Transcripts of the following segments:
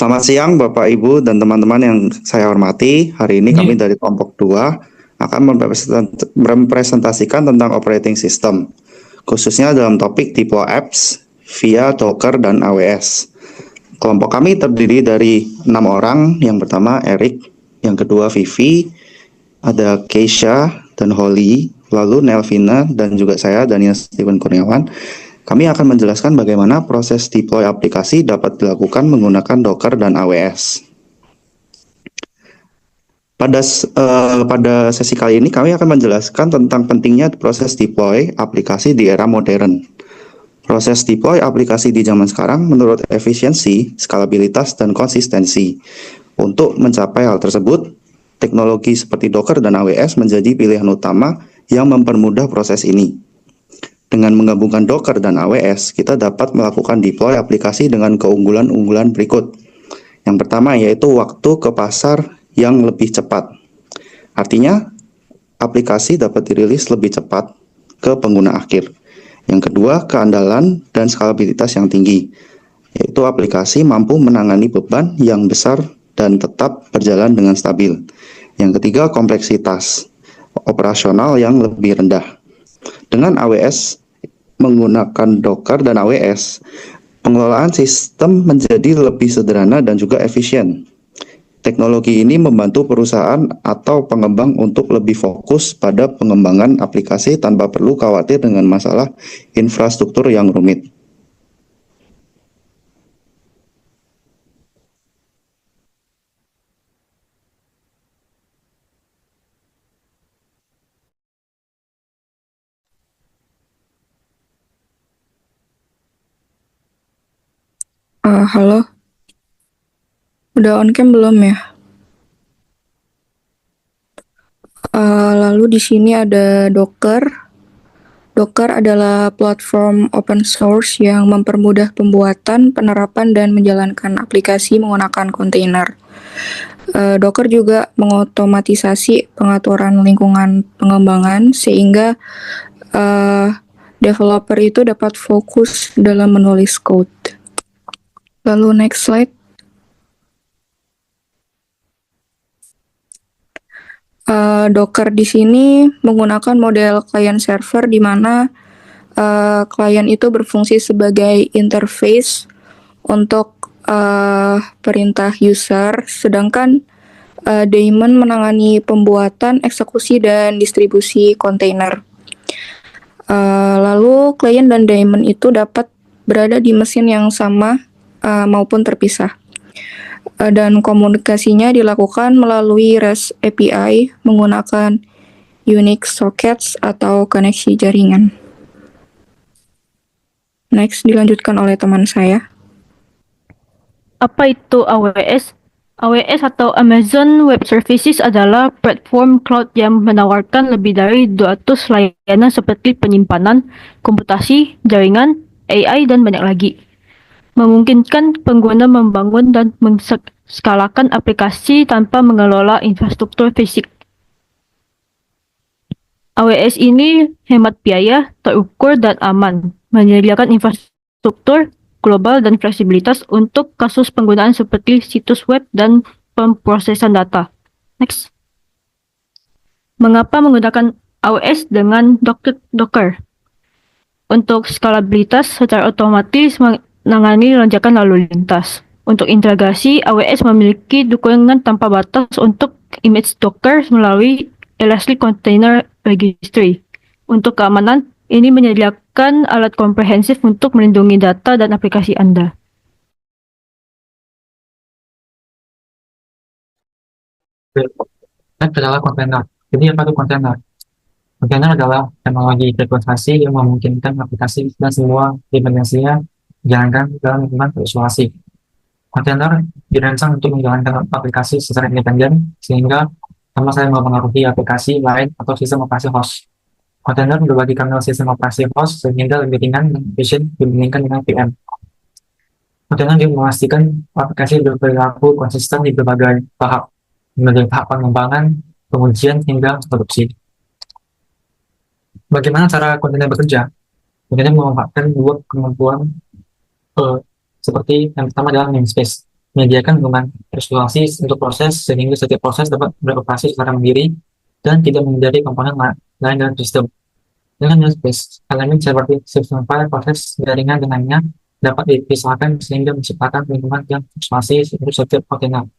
Selamat siang Bapak Ibu dan teman-teman yang saya hormati. Hari ini kami Ini, dari kelompok 2 akan mempresentasikan tentang operating system, khususnya dalam topik tipe apps via Docker dan AWS. Kelompok kami terdiri dari 6 orang. Yang pertama Eric, yang kedua Vivi, ada Keisha dan Holly, lalu Nelvina dan juga saya Daniel Steven Kurniawan. Kami akan menjelaskan bagaimana proses deploy aplikasi dapat dilakukan menggunakan Docker dan AWS. Pada sesi kali ini kami akan menjelaskan tentang pentingnya proses deploy aplikasi di era modern. Proses deploy aplikasi di zaman sekarang menurut efisiensi, skalabilitas, dan konsistensi. Untuk mencapai hal tersebut, teknologi seperti Docker dan AWS menjadi pilihan utama yang mempermudah proses ini. Dengan menggabungkan Docker dan AWS, kita dapat melakukan deploy aplikasi dengan keunggulan-unggulan berikut. Yang pertama yaitu waktu ke pasar yang lebih cepat. Artinya, aplikasi dapat dirilis lebih cepat ke pengguna akhir. Yang kedua, keandalan dan skalabilitas yang tinggi, yaitu aplikasi mampu menangani beban yang besar dan tetap berjalan dengan stabil. Yang ketiga, kompleksitas operasional yang lebih rendah. Dengan AWS menggunakan Docker dan AWS, pengelolaan sistem menjadi lebih sederhana dan juga efisien. Teknologi ini membantu perusahaan atau pengembang untuk lebih fokus pada pengembangan aplikasi tanpa perlu khawatir dengan masalah infrastruktur yang rumit. Halo, udah on cam belum ya? Lalu di sini ada Docker. Docker adalah platform open source yang mempermudah pembuatan, penerapan, dan menjalankan aplikasi menggunakan kontainer. Docker juga mengotomatisasi pengaturan lingkungan pengembangan sehingga developer itu dapat fokus dalam menulis code. Lalu next slide. Docker di sini menggunakan model client server di mana klien itu berfungsi sebagai interface untuk perintah user, sedangkan daemon menangani pembuatan, eksekusi, dan distribusi kontainer. Lalu klien dan daemon itu dapat berada di mesin yang sama maupun terpisah. Dan komunikasinya dilakukan melalui REST API menggunakan Unix sockets atau koneksi jaringan. Next, dilanjutkan oleh teman saya. apa itu AWS? AWS atau Amazon Web Services adalah platform cloud yang menawarkan lebih dari 200 layanan seperti penyimpanan, komputasi, jaringan, AI, dan banyak lagi. Memungkinkan pengguna membangun dan menskalakan aplikasi tanpa mengelola infrastruktur fisik. AWS ini hemat biaya, terukur, dan aman, menyediakan infrastruktur global dan fleksibilitas untuk kasus penggunaan seperti situs web dan pemrosesan data. Next. Mengapa menggunakan AWS dengan Docker? Untuk skalabilitas secara otomatis menangani lonjakan lalu lintas. Untuk integrasi, AWS memiliki dukungan tanpa batas untuk image Docker melalui Elastic Container Registry. Untuk keamanan, ini menyediakan alat komprehensif untuk melindungi data dan aplikasi Anda. Web adalah kontainer. Jadi apa itu kontainer? Kontainer adalah teknologi virtualisasi yang memungkinkan aplikasi dan semua dependensinya dijalankan dalam lingkungan terisolasi. Kontainer dirancang untuk menjalankan aplikasi secara independen sehingga sama saja mempengaruhi aplikasi lain atau sistem operasi host. Kontainer berbagi kernel sistem operasi host sehingga lebih ringan dan efisien dibandingkan dengan VM. Kontainer juga memastikan aplikasi berperilaku konsisten di berbagai tahap pengembangan, pengujian, hingga produksi. Bagaimana cara kontainer bekerja? Kontainer memanfaatkan dua kemampuan seperti yang pertama adalah namespace. menyediakan lingkungan isolasi untuk proses sehingga setiap proses dapat beroperasi secara mandiri dan tidak menghindari komponen lain dalam sistem. Dengan namespace, elemen seperti sistem file, proses jaringan dengannya dapat dipisahkan sehingga menciptakan lingkungan yang isolasi untuk setiap kontainer.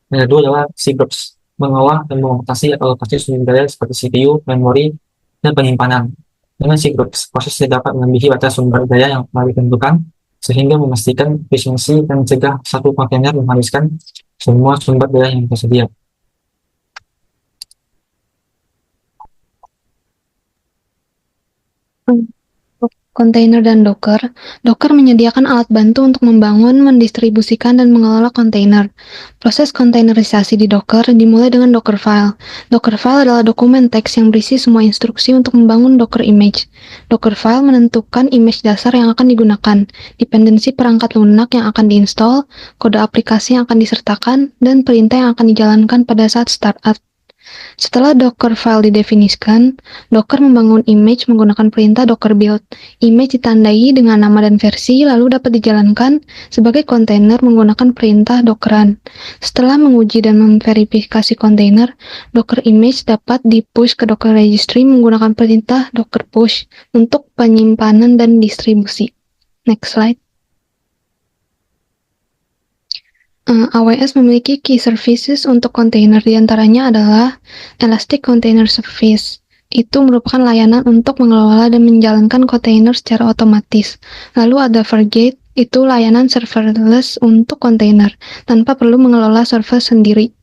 Yang kedua adalah cgroups, mengolah dan mengoperasi atau alokasi sumber daya seperti CPU, memori, dan penyimpanan. Dengan cgroups, prosesnya dapat melebihi batas sumber daya yang telah ditentukan, sehingga memastikan efisiensi dan mencegah satu kontainer menghabiskan semua sumber daya yang tersedia. Kontainer dan Docker. Docker menyediakan alat bantu untuk membangun, mendistribusikan, dan mengelola kontainer. Proses kontainerisasi di Docker dimulai dengan Dockerfile. Dockerfile adalah dokumen teks yang berisi semua instruksi untuk membangun Docker image. Dockerfile menentukan image dasar yang akan digunakan, dependensi perangkat lunak yang akan diinstal, kode aplikasi yang akan disertakan, dan perintah yang akan dijalankan pada saat startup. Setelah Dockerfile didefinisikan, Docker membangun image menggunakan perintah docker build. Image ditandai dengan nama dan versi, lalu dapat dijalankan sebagai kontainer menggunakan perintah dockeran. Setelah menguji dan memverifikasi kontainer, Docker image dapat di-push ke Docker registry menggunakan perintah docker push untuk penyimpanan dan distribusi. Next slide. AWS memiliki key services untuk kontainer, diantaranya adalah Elastic Container Service. Itu merupakan layanan untuk mengelola dan menjalankan kontainer secara otomatis. Lalu ada Fargate, itu layanan serverless untuk kontainer, tanpa perlu mengelola server sendiri.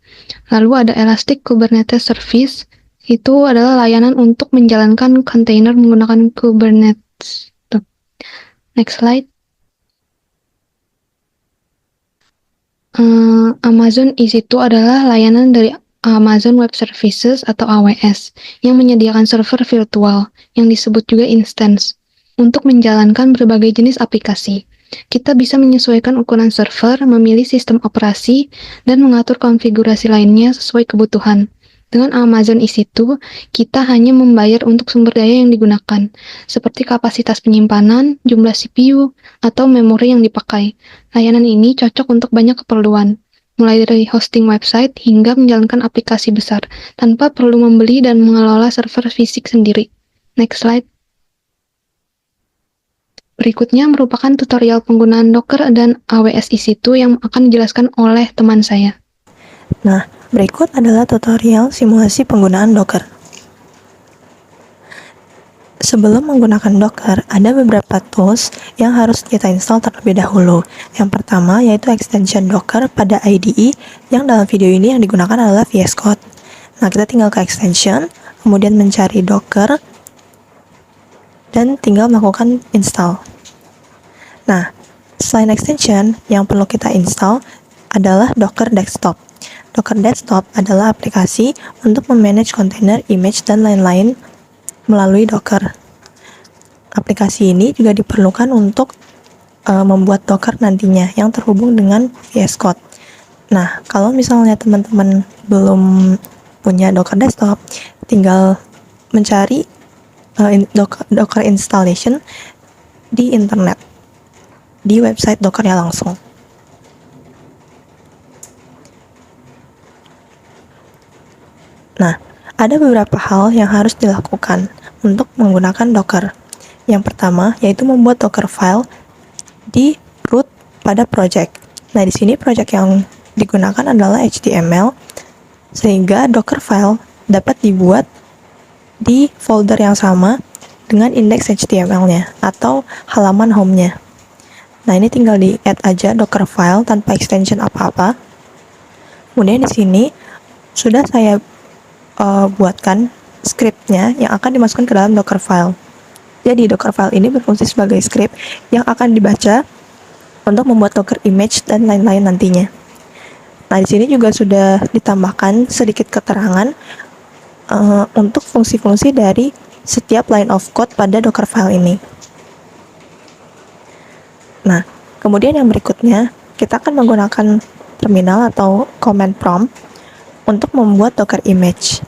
Lalu ada Elastic Kubernetes Service, itu adalah layanan untuk menjalankan kontainer menggunakan Kubernetes. Next slide. Amazon EC2 adalah layanan dari Amazon Web Services atau AWS yang menyediakan server virtual yang disebut juga instance untuk menjalankan berbagai jenis aplikasi. Kita bisa menyesuaikan ukuran server, memilih sistem operasi, dan mengatur konfigurasi lainnya sesuai kebutuhan. Dengan Amazon EC2, kita hanya membayar untuk sumber daya yang digunakan, seperti kapasitas penyimpanan, jumlah CPU, atau memori yang dipakai. Layanan ini cocok untuk banyak keperluan, mulai dari hosting website hingga menjalankan aplikasi besar, tanpa perlu membeli dan mengelola server fisik sendiri. Next slide. Berikutnya merupakan tutorial penggunaan Docker dan AWS EC2 yang akan dijelaskan oleh teman saya. Nah, berikut adalah tutorial simulasi penggunaan Docker. Sebelum menggunakan Docker, ada beberapa tools yang harus kita install terlebih dahulu. Yang pertama yaitu extension Docker pada IDE, yang dalam video ini yang digunakan adalah VS Code. Nah, kita tinggal ke extension, kemudian mencari Docker, dan tinggal melakukan install. Nah, selain extension, yang perlu kita install adalah Docker Desktop. Docker Desktop adalah aplikasi untuk memanage kontainer, image, dan lain-lain melalui Docker. Aplikasi ini juga diperlukan untuk membuat Docker nantinya yang terhubung dengan VS Code. Nah, kalau misalnya teman-teman belum punya Docker Desktop, tinggal mencari Docker installation di internet, di website Dockernya langsung. Nah, ada beberapa hal yang harus dilakukan untuk menggunakan Docker. Yang pertama, yaitu membuat Docker file di root pada project. Nah, di sini project yang digunakan adalah HTML, sehingga Docker file dapat dibuat di folder yang sama dengan indeks HTML-nya atau halaman home-nya. Nah, ini tinggal di-add aja Docker file tanpa extension apa-apa. Kemudian di sini sudah saya buatkan scriptnya yang akan dimasukkan ke dalam Docker file. Jadi Docker file ini berfungsi sebagai script yang akan dibaca untuk membuat Docker image dan lain-lain nantinya. Nah, di sini juga sudah ditambahkan sedikit keterangan untuk fungsi-fungsi dari setiap line of code pada Docker file ini. Nah, kemudian yang berikutnya kita akan menggunakan terminal atau command prompt untuk membuat Docker image.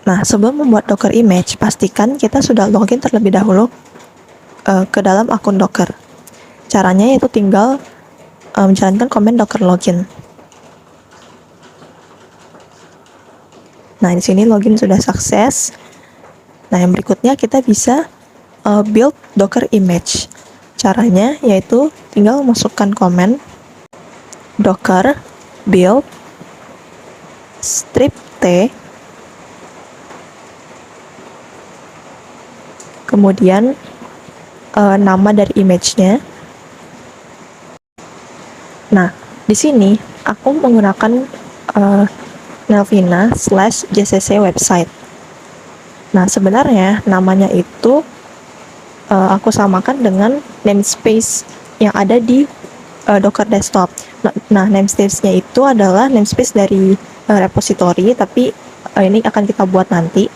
Nah, sebelum membuat Docker image, pastikan kita sudah login terlebih dahulu ke dalam akun Docker. Caranya yaitu tinggal menjalankan command docker login. Nah, di sini login sudah sukses. Nah, yang berikutnya kita bisa build docker image. Caranya yaitu tinggal masukkan command docker build strip t, kemudian nama dari image-nya. Nah, di sini aku menggunakan Nelvina/JCC website. Nah, sebenarnya namanya itu aku samakan dengan namespace yang ada di Docker desktop. Nah, namespace-nya itu adalah namespace dari repository, tapi ini akan kita buat nanti.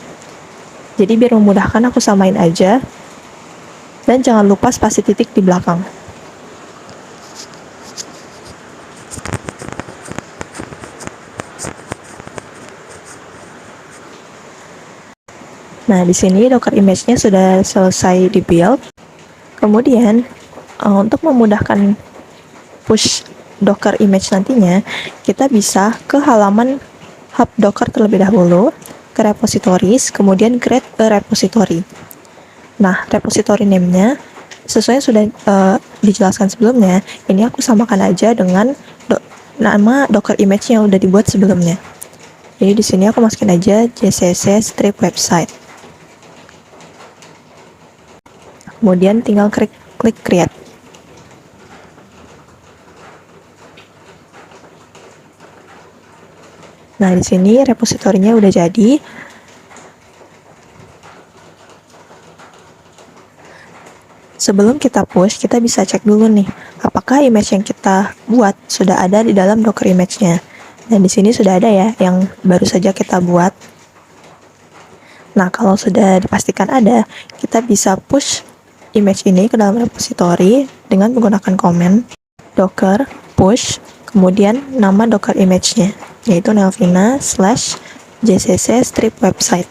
Jadi biar memudahkan aku samain aja. Dan jangan lupa spasi titik di belakang. Nah, di sini Docker image-nya sudah selesai di-build. Kemudian, untuk memudahkan push Docker image nantinya, kita bisa ke halaman hub Docker terlebih dahulu, ke repositories, kemudian create a repository. Nah, repository name-nya sesuai sudah dijelaskan sebelumnya, ini aku samakan aja dengan nama Docker image yang udah dibuat sebelumnya. Jadi di sini aku masukin aja JCC strip website. Kemudian tinggal klik create. Nah, di sini repositorinya udah jadi. Sebelum kita push, kita bisa cek dulu nih, apakah image yang kita buat sudah ada di dalam Docker image-nya. Dan di sini sudah ada ya, yang baru saja kita buat. Nah, kalau sudah dipastikan ada, kita bisa push image ini ke dalam repository dengan menggunakan command docker push, kemudian nama Docker image-nya, yaitu Nelvina/JCC strip website.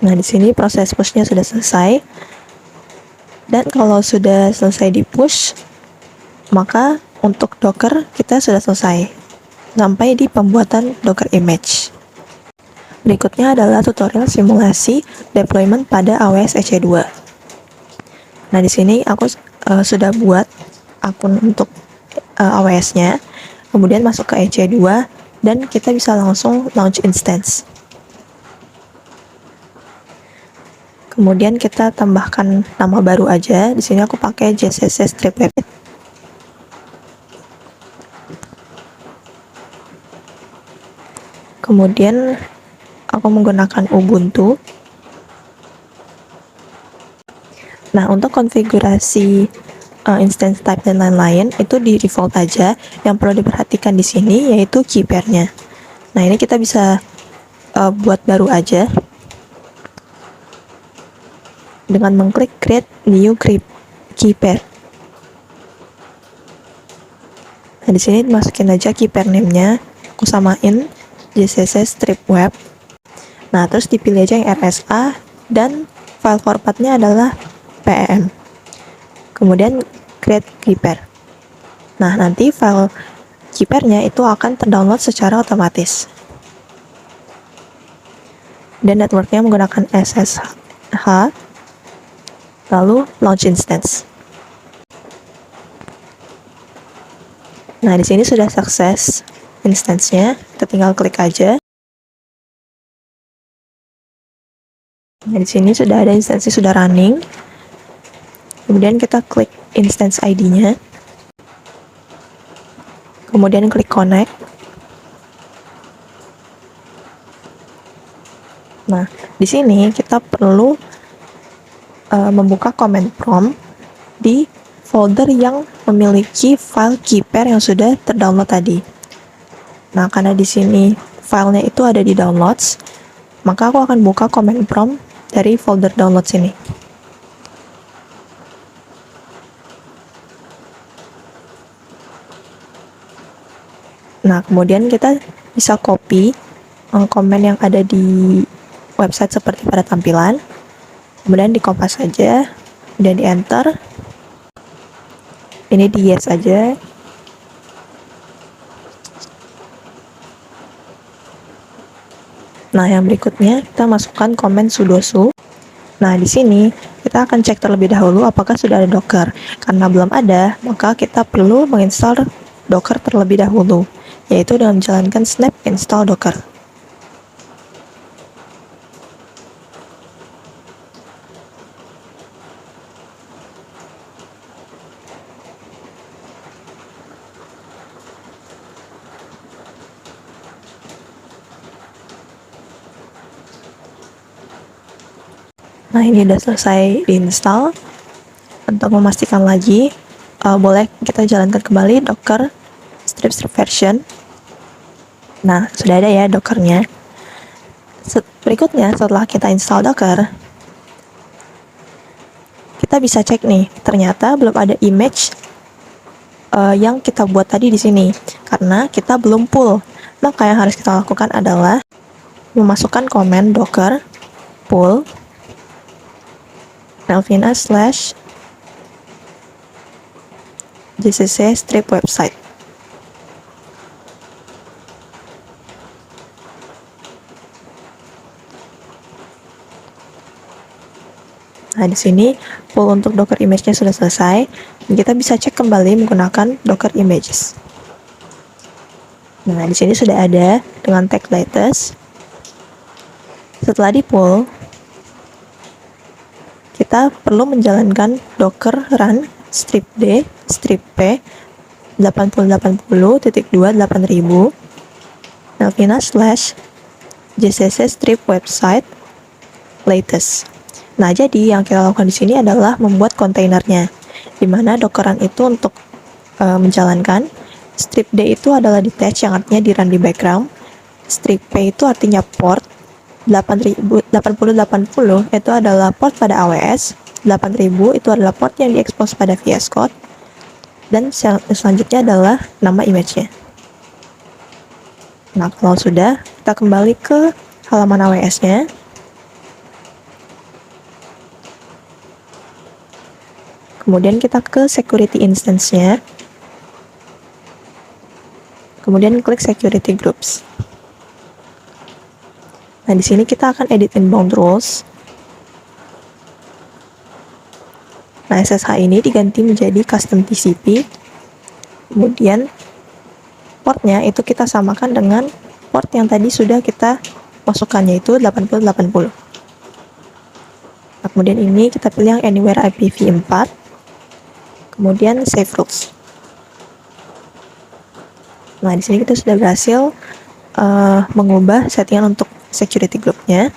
Nah, di sini proses push-nya sudah selesai. Dan kalau sudah selesai di-push, maka untuk Docker kita sudah selesai sampai di pembuatan Docker image. Berikutnya adalah tutorial simulasi deployment pada AWS EC2. Nah, di sini aku sudah buat akun untuk AWS-nya, kemudian masuk ke EC2 dan kita bisa langsung launch instance. Kemudian kita tambahkan nama baru aja. Di sini aku pakai JCC strip web. Kemudian aku menggunakan Ubuntu. Nah, untuk konfigurasi instance type dan lain-lain itu di default aja. Yang perlu diperhatikan di sini yaitu key pair-nya. Nah, ini kita bisa buat baru aja dengan mengklik create new key pair. Nah, di sini masukin aja key pair name-nya. Aku samain JCC strip web. Nah, terus dipilih aja yang RSA dan file formatnya adalah PEM. Kemudian create key pair. Nah, nanti file key pair-nya itu akan terdownload secara otomatis. Dan networknya menggunakan SSH. Lalu launch instance. Nah, di sini sudah sukses instance-nya. Kita tinggal klik aja. Nah, di sini sudah ada instansi sudah running. Kemudian kita klik instance ID-nya. Kemudian klik connect. Nah, di sini kita perlu membuka command prompt di folder yang memiliki file key pair yang sudah terdownload tadi. Nah, karena di sini filenya itu ada di downloads, maka aku akan buka command prompt dari folder downloads ini. Nah, kemudian kita bisa copy komen yang ada di website seperti pada tampilan. Kemudian di copy saja, kemudian di enter. Ini di yes aja. Nah, yang berikutnya kita masukkan komen sudoku. Nah, di sini kita akan cek terlebih dahulu apakah sudah ada Docker. Karena belum ada, maka kita perlu menginstal Docker terlebih dahulu, yaitu dengan menjalankan snap install Docker. Nah, ini udah selesai diinstal. Untuk memastikan lagi, boleh kita jalankan kembali Docker strip version. Nah, sudah ada ya Dockernya. Berikutnya, setelah kita install Docker, kita bisa cek nih, ternyata belum ada image yang kita buat tadi di sini, karena kita belum pull. Maka yang harus kita lakukan adalah memasukkan komen docker pull Melvina / GCC strip website. Nah, di sini pull untuk Docker image-nya sudah selesai, dan kita bisa cek kembali menggunakan Docker images. Nah, di sini sudah ada dengan tag latest. Setelah di pull, kita perlu menjalankan docker run strip d strip p 8080.2.8000 Melvina / GCC strip website latest. Nah, jadi yang kita lakukan di sini adalah membuat kontainernya, di mana dockeran itu untuk menjalankan. Strip D itu adalah detach yang artinya di run di background. Strip P itu artinya port. 8080 itu adalah port pada AWS. 8000 itu adalah port yang diekspos pada VS Code. Dan selanjutnya adalah nama image-nya. Nah, kalau sudah, kita kembali ke halaman AWS-nya. Kemudian kita ke security instance-nya. Kemudian klik security groups. Nah, di sini kita akan edit inbound rules. Nah, SSH ini diganti menjadi custom TCP. Kemudian portnya itu kita samakan dengan port yang tadi sudah kita masukkan, yaitu 8080. Nah, kemudian ini kita pilih yang anywhere IPv4. Kemudian save rules. Nah, di sini kita sudah berhasil mengubah settingan untuk security group-nya.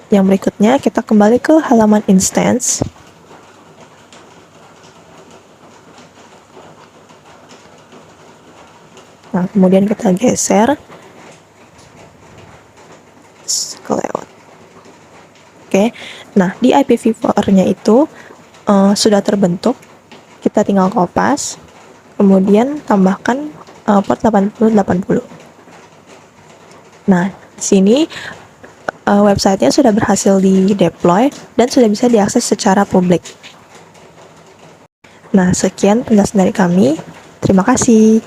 Yang berikutnya, kita kembali ke halaman instance. Nah, kemudian kita geser. Kelewat. Oke, nah di IPv4-nya itu sudah terbentuk. Kita tinggal kopas, kemudian tambahkan port 8080. Nah, di sini websitenya sudah berhasil di-deploy dan sudah bisa diakses secara publik. Nah, sekian penjelasan dari kami. Terima kasih.